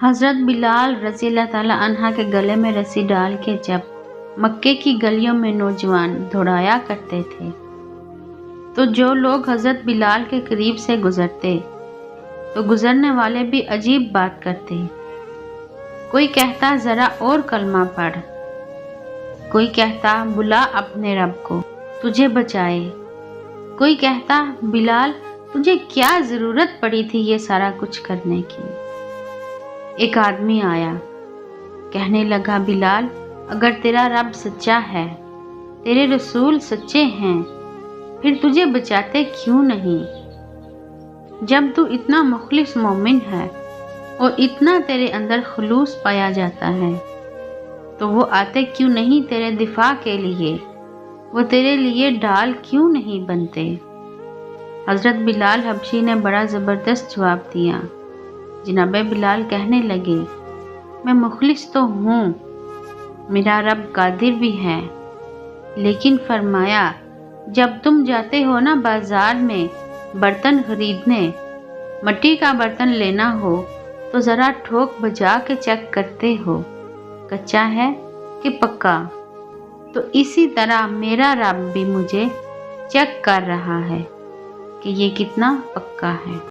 حضرت بلال رضی اللہ تعالیٰ عنہ کے گلے میں رسی ڈال کے جب مکے کی گلیوں میں نوجوان دوڑایا کرتے تھے تو جو لوگ حضرت بلال کے قریب سے گزرتے تو گزرنے والے بھی عجیب بات کرتے۔ کوئی کہتا ذرا اور کلمہ پڑھ، کوئی کہتا بلا اپنے رب کو تجھے بچائے، کوئی کہتا بلال تجھے کیا ضرورت پڑی تھی یہ سارا کچھ کرنے کی۔ ایک آدمی آیا، کہنے لگا بلال اگر تیرا رب سچا ہے، تیرے رسول سچے ہیں، پھر تجھے بچاتے کیوں نہیں؟ جب تو اتنا مخلص مومن ہے اور اتنا تیرے اندر خلوص پایا جاتا ہے تو وہ آتے کیوں نہیں تیرے دفاع کے لیے؟ وہ تیرے لیے ڈال کیوں نہیں بنتے؟ حضرت بلال حبشی نے بڑا زبردست جواب دیا۔ جناب بلال کہنے لگے میں مخلص تو ہوں، میرا رب قادر بھی ہے، لیکن فرمایا جب تم جاتے ہو نا بازار میں برتن خریدنے، مٹی کا برتن لینا ہو تو ذرا ٹھوک بجا کے چیک کرتے ہو کچا ہے کہ پکا۔ تو اسی طرح میرا رب بھی مجھے چیک کر رہا ہے کہ یہ کتنا پکا ہے۔